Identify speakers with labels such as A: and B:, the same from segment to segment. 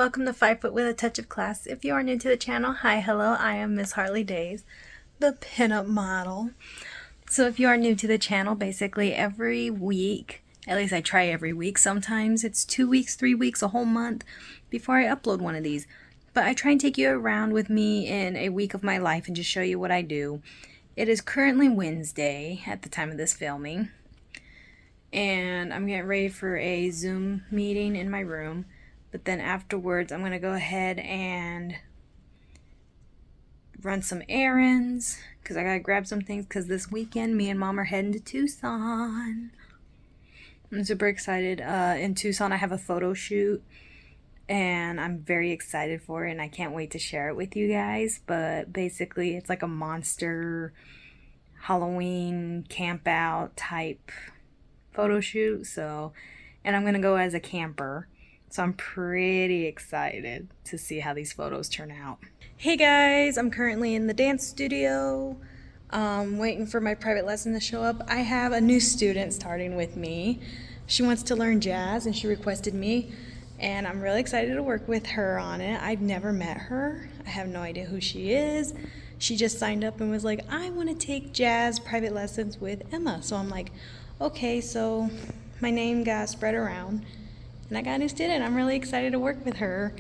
A: welcome to 5 Foot with a Touch of Class. If you are new to the channel, hi, hello, I am Miss Hartley Daze, the pinup model. So if you are new to the channel, basically every week, at least I try every week, sometimes it's 2 weeks, 3 weeks, a whole month before I upload one of these. But I try and take you around with me in a week of my life and just show you what I do. It is currently Wednesday at the time of this filming, and I'm getting ready for a Zoom meeting in my room. But then afterwards, I'm going to go ahead and run some errands because I got to grab some things because this weekend, me and Mom are heading to Tucson. I'm super excited. In Tucson, I have a photo shoot, and I'm very excited for it, and I can't wait to share it with you guys. But basically, it's like a monster Halloween camp out type photo shoot. And I'm going to go as a camper. So I'm pretty excited to see how these photos turn out. Hey guys, I'm currently in the dance studio, waiting for my private lesson to show up. I have a new student starting with me. She wants to learn jazz and she requested me, and I'm really excited to work with her on it. I've never met her. I have no idea who she is. She just signed up and was like, I want to take jazz private lessons with Emma. So I'm like, okay, so my name got spread around. And I got a new student. I'm really excited to work with her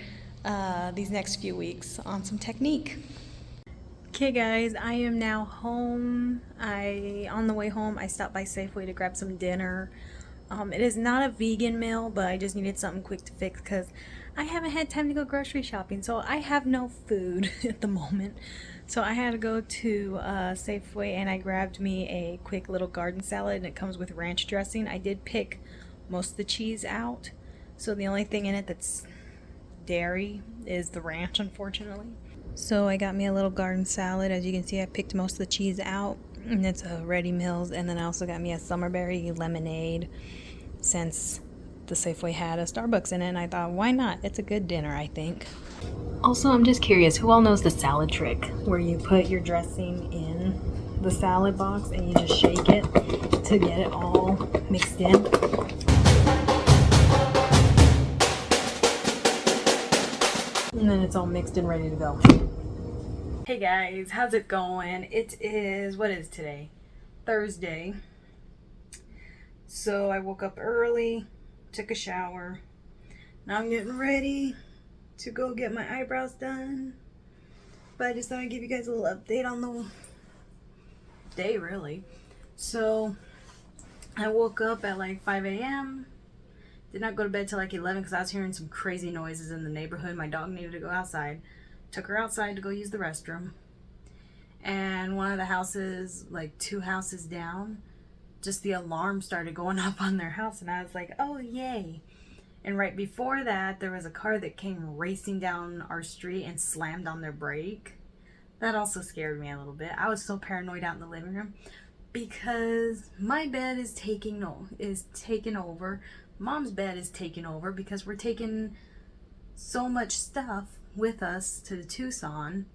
A: these next few weeks on some technique. Okay guys, I am now home. On the way home, I stopped by Safeway to grab some dinner. It is not a vegan meal, but I just needed something quick to fix because I haven't had time to go grocery shopping. So I have no food at the moment. So I had to go to Safeway and I grabbed me a quick little garden salad, and it comes with ranch dressing. I did pick most of the cheese out. So the only thing in it that's dairy is the ranch, unfortunately. So I got me a little garden salad. As you can see, I picked most of the cheese out, and it's a Ready Mills. And then I also got me a summerberry lemonade, since the Safeway had a Starbucks in it, and I thought, why not? It's a good dinner, I think. Also, I'm just curious, who all knows the salad trick where you put your dressing in the salad box and you just shake it to get it all mixed in? And then it's all mixed and ready to go. Hey guys, how's it going? It is, what is today? Thursday. So I woke up early, took a shower. Now I'm getting ready to go get my eyebrows done. But I just thought I'd give you guys a little update on the day, really. So I woke up at like 5 a.m. Did not go to bed till like 11 because I was hearing some crazy noises in the neighborhood. My dog needed to go outside. Took her outside to go use the restroom. And one of the houses, like 2 houses down, just the alarm started going up on their house. And I was like, oh, yay. And right before that, there was a car that came racing down our street and slammed on their brake. That also scared me a little bit. I was so paranoid out in the living room because my bed is taking over. Mom's bed is taken over because we're taking so much stuff with us to the Tucson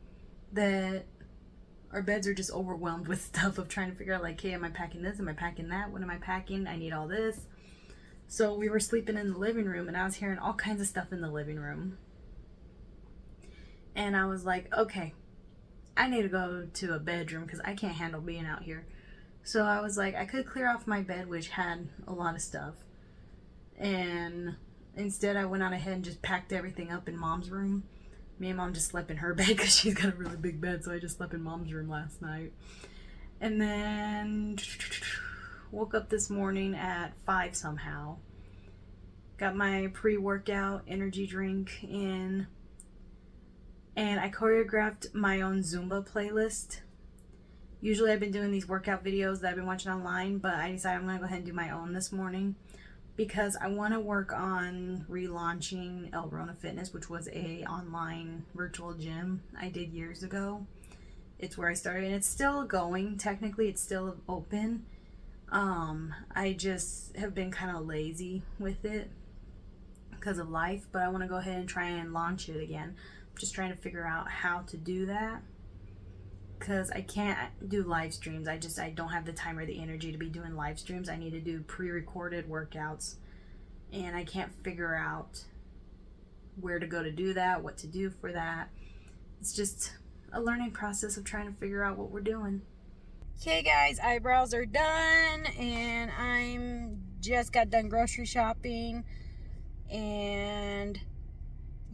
A: that our beds are just overwhelmed with stuff of trying to figure out, like, hey, am I packing this? Am I packing that? What am I packing? I need all this. So we were sleeping in the living room, and I was hearing all kinds of stuff in the living room. And I was like, okay, I need to go to a bedroom because I can't handle being out here. So I was like, I could clear off my bed, which had a lot of stuff. And instead I went on ahead and just packed everything up in Mom's room. Me and Mom just slept in her bed because she's got a really big bed, so I just slept in Mom's room last night. And then woke up this morning at 5 somehow. Got my pre-workout energy drink in. And I choreographed my own Zumba playlist. Usually I've been doing these workout videos that I've been watching online, but I decided I'm going to go ahead and do my own this morning, because I want to work on relaunching El Rona Fitness, which was a online virtual gym I did years ago. It's where I started, and it's still going. Technically, it's still open. I just have been kind of lazy with it because of life, but I want to go ahead and try and launch it again. I'm just trying to figure out how to do that because I can't do live streams. I don't have the time or the energy to be doing live streams. I need to do pre-recorded workouts, and I can't figure out where to go to do that, what to do for that. It's just a learning process of trying to figure out what we're doing. Okay guys, eyebrows are done and I'm just got done grocery shopping, and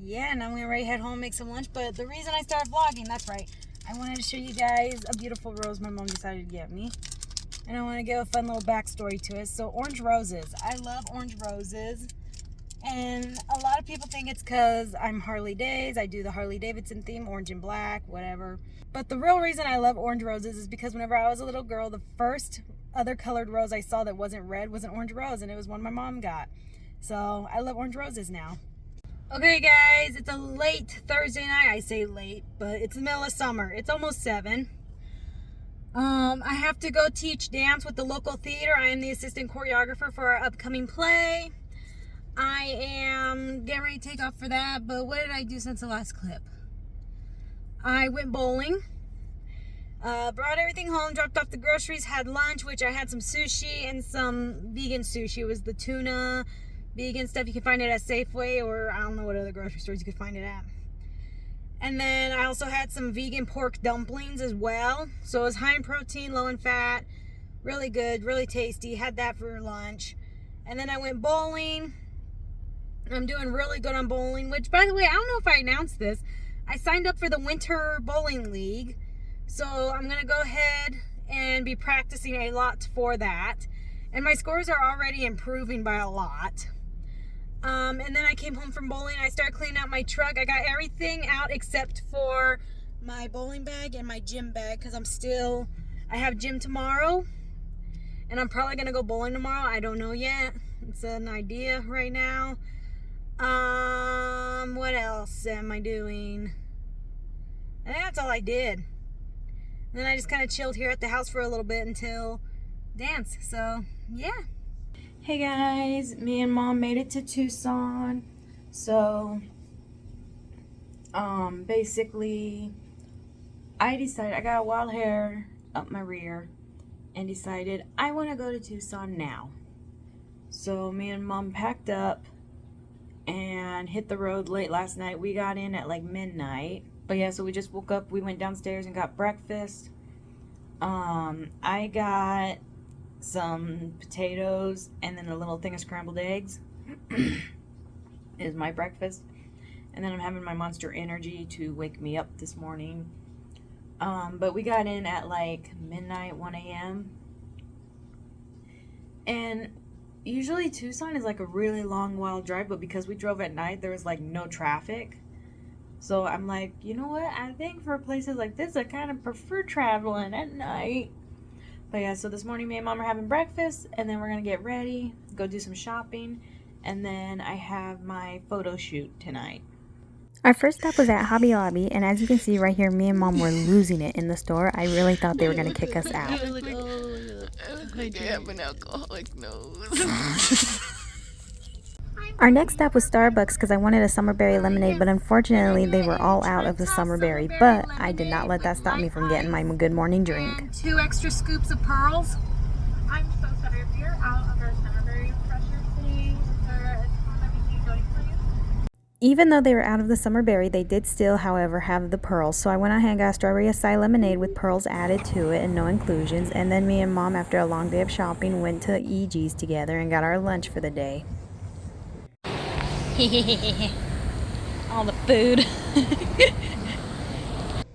A: yeah, now I'm ready to head home and make some lunch. But the reason I started vlogging, that's right, I wanted to show you guys a beautiful rose my mom decided to get me. And I want to give a fun little backstory to it. So orange roses. I love orange roses. And a lot of people think it's because I'm Harley Daze. I do the Harley Davidson theme, orange and black, whatever. But the real reason I love orange roses is because whenever I was a little girl, the first other colored rose I saw that wasn't red was an orange rose. And it was one my mom got. So I love orange roses now. Okay guys, it's a late Thursday night. I say late, but it's the middle of summer. It's almost 7. I have to go teach dance with the local theater. I am the assistant choreographer for our upcoming play. I am getting ready to take off for that, but what did I do since the last clip? I went bowling, brought everything home, dropped off the groceries, had lunch, which I had some sushi and some vegan sushi. It was the tuna, vegan stuff. You can find it at Safeway, or I don't know what other grocery stores you could find it at. And then I also had some vegan pork dumplings as well. So it was high in protein, low in fat, really good, really tasty. Had that for lunch. And then I went bowling. I'm doing really good on bowling, which, by the way, I don't know if I announced this. I signed up for the Winter Bowling League. So I'm going to go ahead and be practicing a lot for that. And my scores are already improving by a lot. And then I came home from bowling. I started cleaning out my truck. I got everything out except for my bowling bag and my gym bag, because I have gym tomorrow. And I'm probably going to go bowling tomorrow. I don't know yet. It's an idea right now. What else am I doing? I think that's all I did. And then I just kind of chilled here at the house for a little bit until dance. So, yeah. Hey guys, me and mom made it to Tucson. So, basically, I got wild hair up my rear and decided I want to go to Tucson now. So me and mom packed up and hit the road late last night. We got in at like midnight. But yeah, so we just woke up, we went downstairs and got breakfast. I got some potatoes and then a little thing of scrambled eggs is my breakfast. And then I'm having my Monster Energy to wake me up this morning. But we got in at like midnight, 1 a.m. And usually Tucson is like a really long, wild drive, but because we drove at night, there was like no traffic. So I'm like, you know what? I think for places like this, I kind of prefer traveling at night. But yeah, so this morning me and mom are having breakfast, and then we're going to get ready, go do some shopping, and then I have my photo shoot tonight.
B: Our first stop was at Hobby Lobby, and as you can see right here, me and mom were losing it in the store. I really thought they were going to kick us out.
C: I look like I have an alcoholic nose.
B: Our next stop was Starbucks because I wanted a summerberry lemonade, but unfortunately they were all out of the summerberry. But I did not let that stop me from getting my good morning drink.
A: And 2 extra scoops of pearls.
D: I'm so sorry if you're out of our summerberry pressure today. Is there a time that we can go for you?
B: Even though they were out of the summerberry, they did still, however, have the pearls. So I went ahead and got a strawberry acai lemonade with pearls added to it and no inclusions. And then me and mom, after a long day of shopping, went to EG's together and got our lunch for the day.
A: All the food.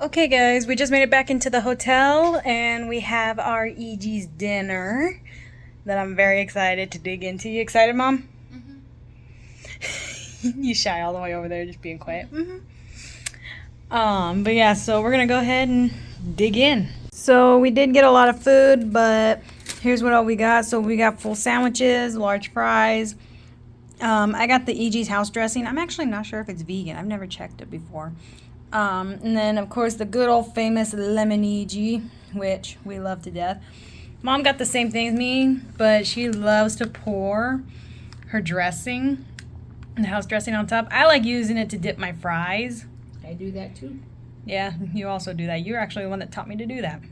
A: Okay guys, we just made it back into the hotel and we have our EG's dinner that I'm very excited to dig into. You excited, Mom? Mm-hmm. You shy all the way over there just being quiet. Mm-hmm. But yeah, so we're gonna go ahead and dig in. So we did get a lot of food, but here's what all we got. So we got full sandwiches, large fries. I got the EG's house dressing. I'm actually not sure if it's vegan. I've never checked it before. And then, of course, the good old famous lemon EG, which we love to death. Mom got the same thing as me, but she loves to pour her dressing, the house dressing on top. I like using it to dip my fries.
C: I do that too.
A: Yeah, you also do that. You're actually the one that taught me to do that.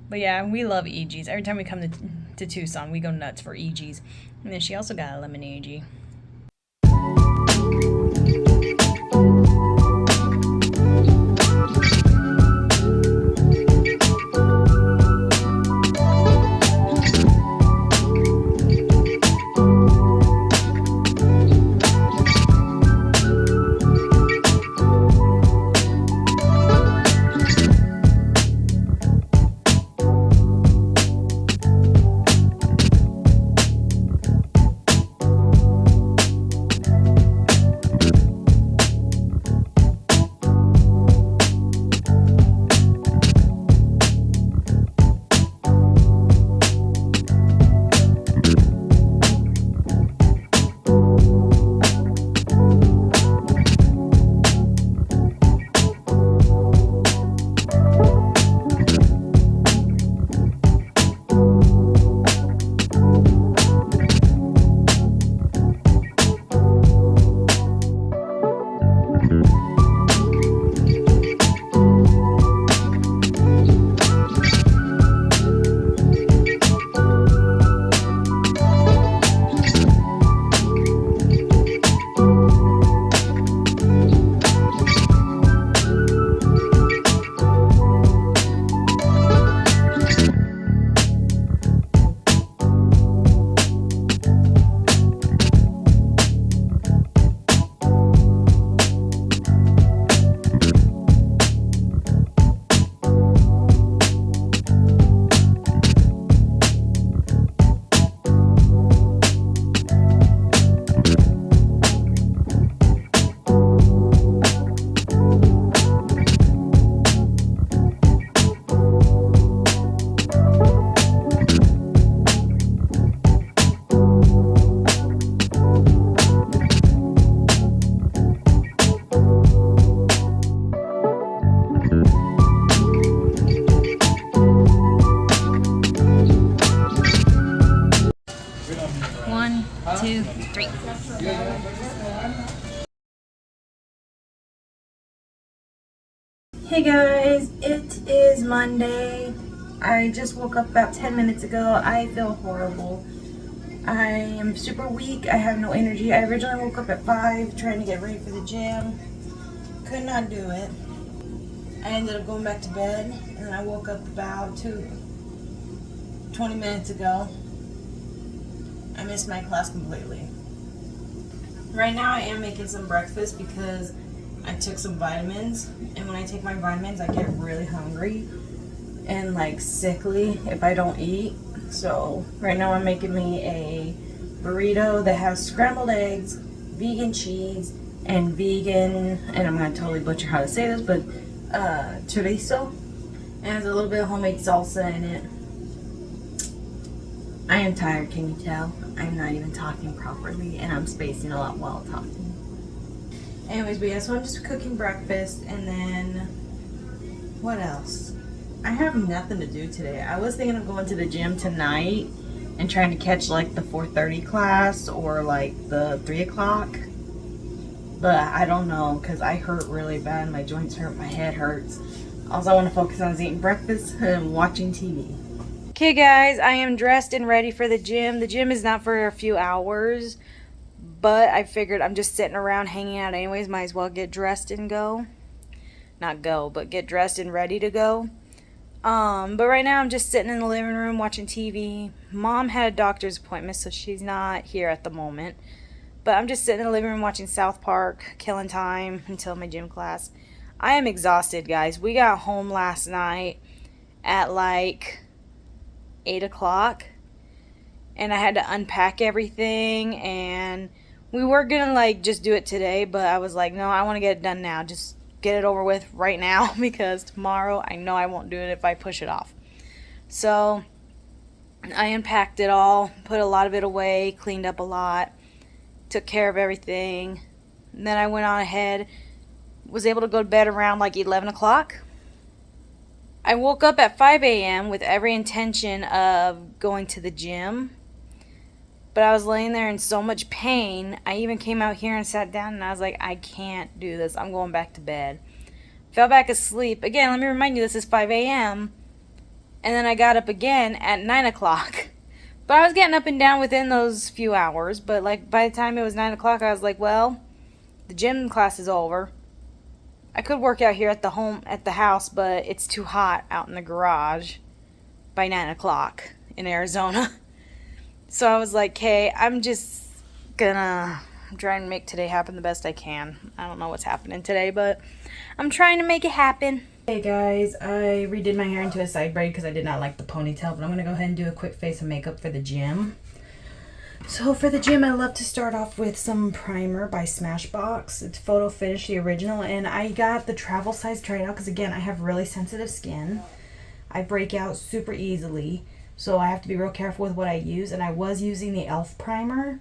A: But yeah, we love EG's. Every time we come to Tucson, we go nuts for EG's. And then she also got a lemon EG. Hey guys, it is Monday. I just woke up about 10 minutes ago. I feel horrible. I am super weak. I have no energy. I originally woke up at 5 trying to get ready for the gym. Could not do it. I ended up going back to bed and then I woke up about 20 minutes ago. I missed my class completely. Right now I am making some breakfast because I took some vitamins, and when I take my vitamins I get really hungry and like sickly if I don't eat. So right now I'm making me a burrito that has scrambled eggs, vegan cheese, and vegan, and I'm gonna totally butcher how to say this, but chorizo, and has a little bit of homemade salsa in it. I am tired, can you tell? I'm not even talking properly and I'm spacing a lot while talking. Anyways, but yeah, so I'm just cooking breakfast, and then what else? I have nothing to do today. I was thinking of going to the gym tonight and trying to catch like the 4:30 class or like the 3 o'clock. But I don't know because I hurt really bad. My joints hurt, my head hurts. All I want to focus on is eating breakfast and watching TV. Okay guys, I am dressed and ready for the gym. The gym is not for a few hours, but I figured I'm just sitting around hanging out anyways. Might as well get dressed and go. Not go, but get dressed and ready to go. But right now I'm just sitting in the living room watching TV. Mom had a doctor's appointment, so she's not here at the moment. But I'm just sitting in the living room watching South Park, killing time until my gym class. I am exhausted, guys. We got home last night at like 8 o'clock. And I had to unpack everything, and we were gonna like just do it today, but I was like, no, I want to get it done now. Just get it over with right now because tomorrow I know I won't do it if I push it off. So I unpacked it all, put a lot of it away, cleaned up a lot, took care of everything. And then I went on ahead, was able to go to bed around like 11 o'clock. I woke up at 5 a.m. with every intention of going to the gym. But I was laying there in so much pain, I even came out here and sat down and I was like, I can't do this. I'm going back to bed. Fell back asleep. Again, let me remind you, this is 5 a.m. And then I got up again at 9 o'clock. But I was getting up and down within those few hours. But like by the time it was 9 o'clock, I was like, well, the gym class is over. I could work out here at the house, but it's too hot out in the garage by 9 o'clock in Arizona. So I was like, hey, I'm just gonna try and make today happen the best I can. I don't know what's happening today, but I'm trying to make it happen. Hey guys, I redid my hair into a side braid because I did not like the ponytail, but I'm gonna go ahead and do a quick face and makeup for the gym. So for the gym, I love to start off with some primer by Smashbox. It's Photo Finish, the original, and I got the travel size to try it out because again, I have really sensitive skin. I break out super easily. So I have to be real careful with what I use. And I was using the e.l.f. primer.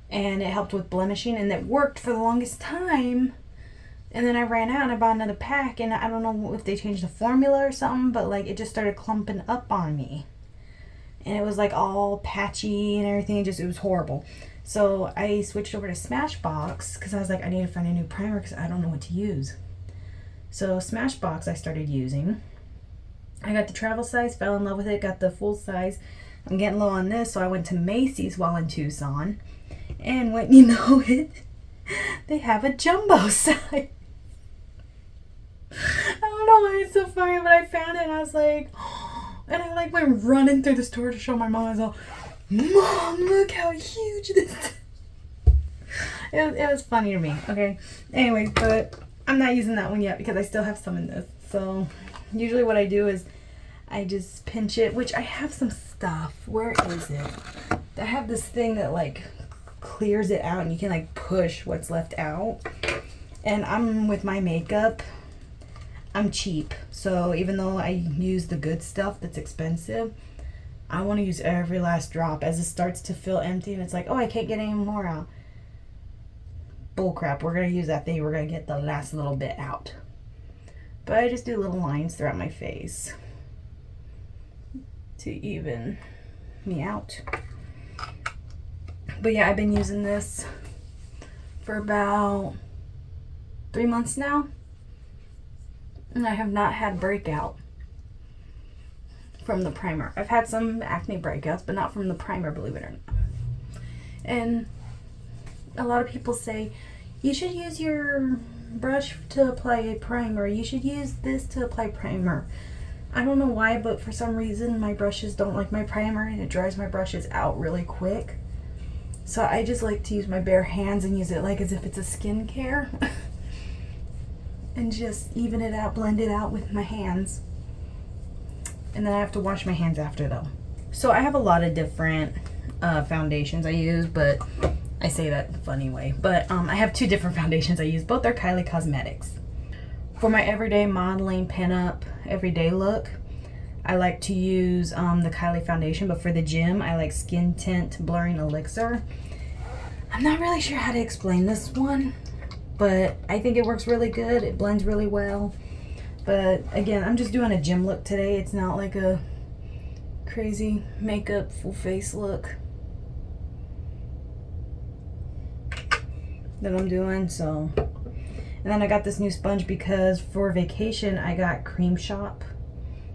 A: And it helped with blemishing. And it worked for the longest time. And then I ran out and I bought another pack. And I don't know if they changed the formula or something. But like it just started clumping up on me. And it was like all patchy and everything. It was horrible. So I switched over to Smashbox. Because I was like, I need to find a new primer. Because I don't know what to use. So Smashbox I started using. I got the travel size, fell in love with it, got the full size. I'm getting low on this, so I went to Macy's while in Tucson. And when you know it, they have a jumbo size. I don't know why it's so funny, but I found it and I was like, and I like went running through the store to show my mom. I was all, Mom, look how huge this is. It was funny to me, okay? Anyway, but I'm not using that one yet because I still have some in this. So usually what I do is I just pinch it, which I have some stuff. Where is it? I have this thing that like clears it out and you can like push what's left out. And I'm with my makeup, I'm cheap. So even though I use the good stuff that's expensive, I want to use every last drop as it starts to feel empty and it's like, oh, I can't get any more out. Bullcrap, we're going to use that thing. We're going to get the last little bit out. But I just do little lines throughout my face to even me out. But yeah, I've been using this for about 3 months now. And I have not had breakout from the primer. I've had some acne breakouts, but not from the primer, believe it or not. And a lot of people say, you should use your brush to apply a primer. You should use this to apply primer. I don't know why, but for some reason my brushes don't like my primer and it dries my brushes out really quick. So I just like to use my bare hands and use it like as if it's a skincare. And just even it out, blend it out with my hands. And then I have to wash my hands after though. So I have a lot of different foundations I use, but I say that in a funny way. But I have 2 different foundations I use. Both are Kylie Cosmetics. For my everyday modeling, pinup, everyday look, I like to use the Kylie foundation, but for the gym, I like Skin Tint Blurring Elixir. I'm not really sure how to explain this one, but I think it works really good. It blends really well. But again, I'm just doing a gym look today. It's not like a crazy makeup full face look that I'm doing. So, and then I got this new sponge because for vacation I got Cream Shop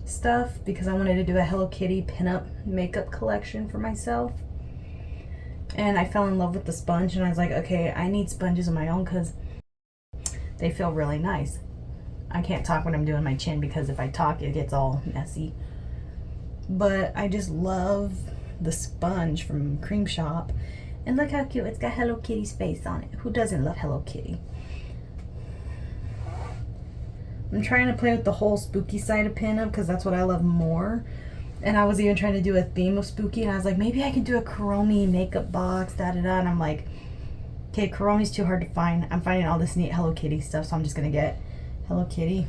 A: stuff because I wanted to do a Hello Kitty pinup makeup collection for myself. And I fell in love with the sponge and I was like, okay, I need sponges of my own because they feel really nice. I can't talk when I'm doing my chin because if I talk it gets all messy. But I just love the sponge from Cream Shop. And look how cute, it's got Hello Kitty's face on it. Who doesn't love Hello Kitty? I'm trying to play with the whole spooky side of pinup because that's what I love more. And I was even trying to do a theme of spooky and I was like, maybe I can do a Kuromi makeup box, da-da-da. And I'm like, okay, Kuromi's too hard to find. I'm finding all this neat Hello Kitty stuff, so I'm just gonna get Hello Kitty.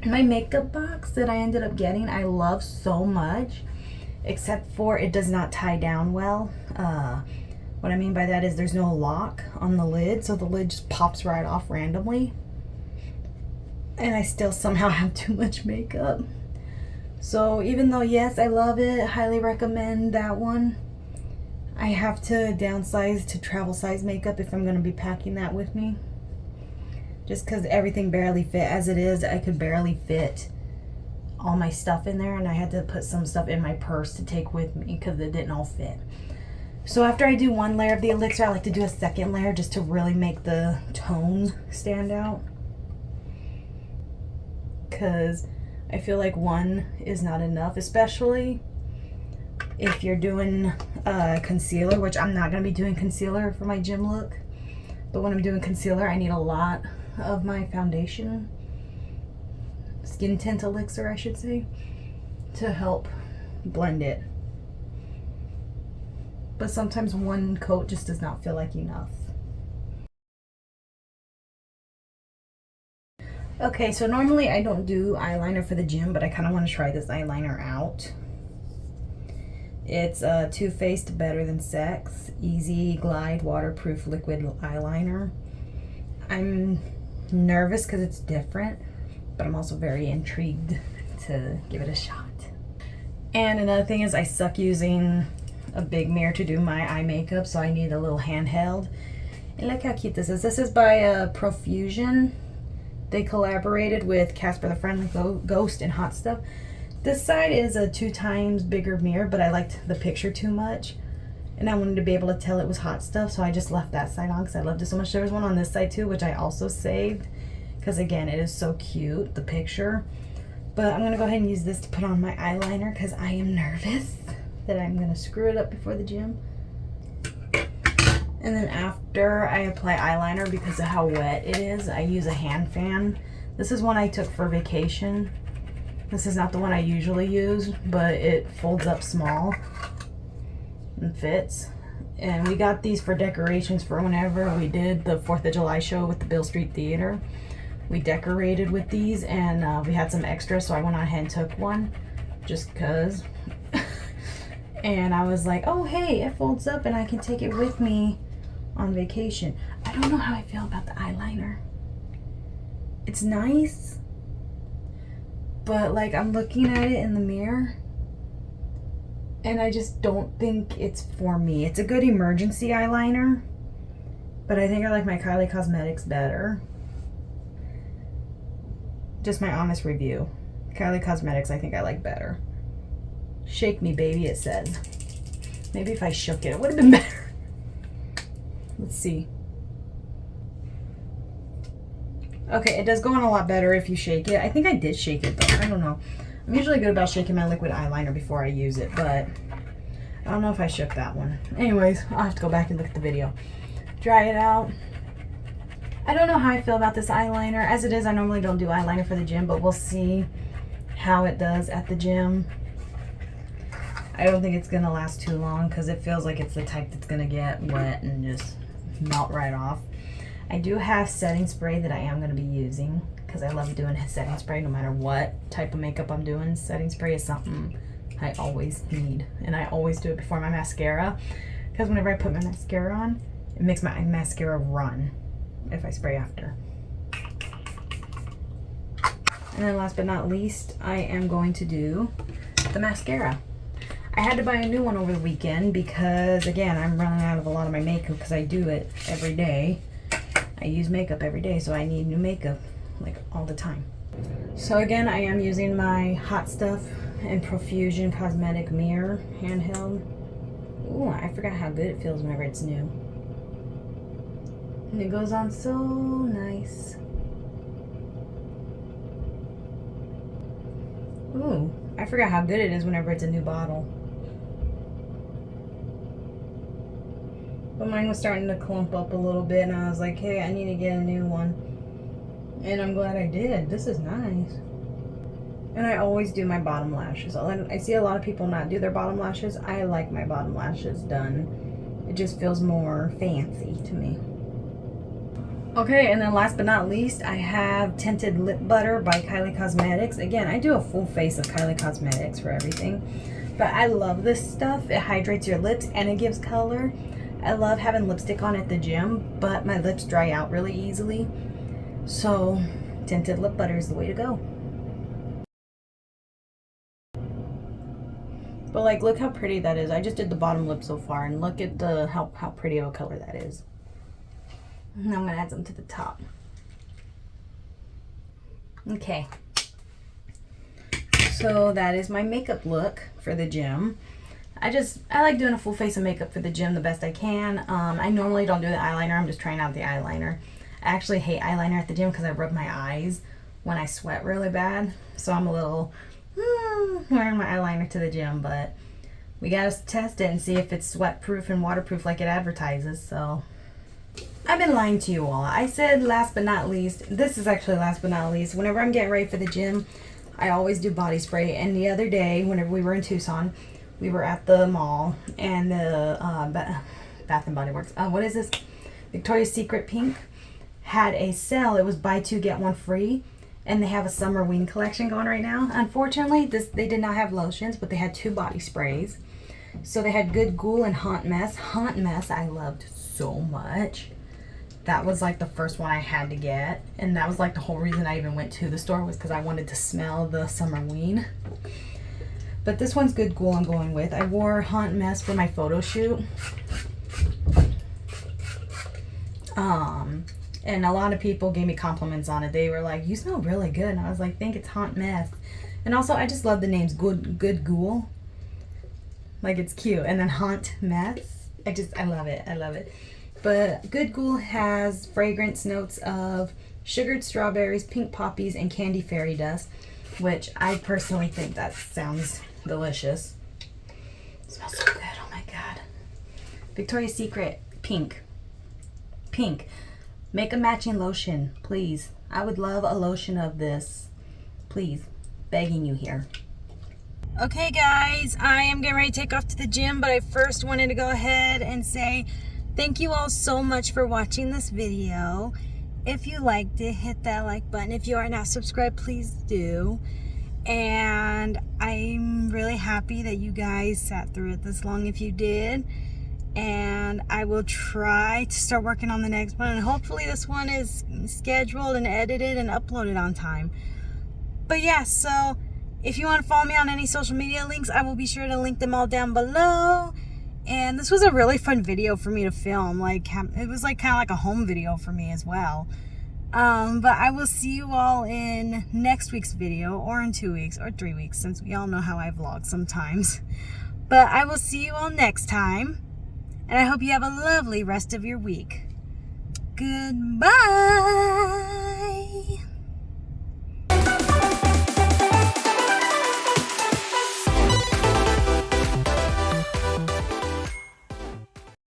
A: My makeup box that I ended up getting, I love so much, except for it does not tie down well. What I mean by that is there's no lock on the lid, so the lid just pops right off randomly. And I still somehow have too much makeup. So even though, yes, I love it, I highly recommend that one, I have to downsize to travel size makeup if I'm going to be packing that with me. Just because everything barely fit as it is. I could barely fit all my stuff in there and I had to put some stuff in my purse to take with me because it didn't all fit. So after I do one layer of the elixir, I like to do a second layer just to really make the tone stand out. Because I feel like one is not enough, especially if you're doing concealer, which I'm not going to be doing concealer for my gym look. But when I'm doing concealer, I need a lot of my foundation, Skin Tint Elixir, I should say, to help blend it. But sometimes one coat just does not feel like enough. Okay, so normally I don't do eyeliner for the gym, but I kind of want to try this eyeliner out. It's Too Faced Better Than Sex Easy Glide Waterproof Liquid Eyeliner. I'm nervous because it's different, but I'm also very intrigued to give it a shot. And another thing is I suck using a big mirror to do my eye makeup, so I need a little handheld. And look how cute this is. This is by Profusion. They collaborated with Casper the Friendly Ghost and Hot Stuff. This side is a 2 times bigger mirror, but I liked the picture too much. And I wanted to be able to tell it was Hot Stuff, so I just left that side on because I loved it so much. There was one on this side too, which I also saved. Because again, it is so cute, the picture. But I'm going to go ahead and use this to put on my eyeliner because I am nervous that I'm going to screw it up before the gym. And then after I apply eyeliner, because of how wet it is, I use a hand fan. This is one I took for vacation. This is not the one I usually use, but it folds up small and fits. And we got these for decorations for whenever we did the 4th of July show with the Beale Street Theater. We decorated with these and we had some extras, so I went on ahead and took one just because. And I was like, oh hey, it folds up and I can take it with me on vacation. I don't know how I feel about the eyeliner. It's nice, but like I'm looking at it in the mirror and I just don't think it's for me. It's a good emergency eyeliner, but I think I like my Kylie Cosmetics better. Just my honest review. Kylie Cosmetics I think I like better. Shake me, baby, it says. Maybe if I shook it, it would have been better. Let's see. Okay, it does go on a lot better if you shake it. I think I did shake it though. I don't know. I'm usually good about shaking my liquid eyeliner before I use it, but I don't know if I shook that one. Anyways, I'll have to go back and look at the video. Dry it out. I don't know how I feel about this eyeliner. As it is, I normally don't do eyeliner for the gym, but we'll see how it does at the gym. I don't think it's gonna last too long because it feels like it's the type that's gonna get wet and just melt right off. I do have setting spray that I am gonna be using because I love doing setting spray no matter what type of makeup I'm doing. Setting spray is something I always need, and I always do it before my mascara because whenever I put my mascara on, it makes my mascara run if I spray after. And then last but not least, I am going to do the mascara. I had to buy a new one over the weekend because, again, I'm running out of a lot of my makeup because I do it every day. I use makeup every day, so I need new makeup like all the time. So again, I am using my Hot Stuff and Profusion Cosmetic Mirror handheld. Ooh, I forgot how good it feels whenever it's new. And it goes on so nice. Ooh, I forgot how good it is whenever it's a new bottle. But mine was starting to clump up a little bit, and I was like, hey, I need to get a new one. And I'm glad I did. This is nice. And I always do my bottom lashes. I see a lot of people not do their bottom lashes. I like my bottom lashes done. It just feels more fancy to me. Okay, and then last but not least, I have Tinted Lip Butter by Kylie Cosmetics. Again, I do a full face of Kylie Cosmetics for everything. But I love this stuff. It hydrates your lips and it gives color. I love having lipstick on at the gym, but my lips dry out really easily. So, Tinted Lip Butter is the way to go. But like, look how pretty that is. I just did the bottom lip so far, and look at the how pretty of a color that is. Now I'm gonna add some to the top. Okay. So that is my makeup look for the gym. I like doing a full face of makeup for the gym the best I can. I normally don't do the eyeliner. I'm just trying out the eyeliner. I actually hate eyeliner at the gym because I rub my eyes when I sweat really bad. So I'm a little wearing my eyeliner to the gym, but we gotta test it and see if it's sweat proof and waterproof like it advertises. So I've been lying to you all. I said last but not least. This is actually last but not least. Whenever I'm getting ready for the gym, I always do body spray. And the other day, whenever we were in Tucson, we were at the mall, and the Bath and Body Works. What is this? Victoria's Secret Pink had a sale. It was buy two get one free, and they have a summer wing collection going right now. Unfortunately, they did not have lotions, but they had 2 body sprays. So they had Good Ghoul and Haunt Mess. Haunt Mess I loved so much. That was like the first one I had to get, and that was like the whole reason I even went to the store was because I wanted to smell the summer wing. But this one's Good Ghoul I'm going with. I wore Haunt Mess for my photo shoot. And a lot of people gave me compliments on it. They were like, you smell really good. And I was like, think it's Haunt Mess. And also, I just love the names Good Ghoul. Like, it's cute. And then Haunt Mess. I love it. I love it. But Good Ghoul has fragrance notes of sugared strawberries, pink poppies, and candy fairy dust, which I personally think that sounds delicious. It smells so good. Oh my god. Victoria's Secret Pink. Make a matching lotion, please. I would love a lotion of this. Please. Begging you here. Okay guys, I am getting ready to take off to the gym, but I first wanted to go ahead and say thank you all so much for watching this video. If you liked it, hit that like button. If you are not subscribed, please do. And I'm really happy that you guys sat through it this long if you did. And I will try to start working on the next one. And hopefully this one is scheduled and edited and uploaded on time. But yeah, so if you want to follow me on any social media links, I will be sure to link them all down below. And this was a really fun video for me to film. Like, it was like kind of like a home video for me as well. But I will see you all in next week's video, or in 2 weeks, or 3 weeks, since we all know how I vlog sometimes. But I will see you all next time, and I hope you have a lovely rest of your week. Goodbye.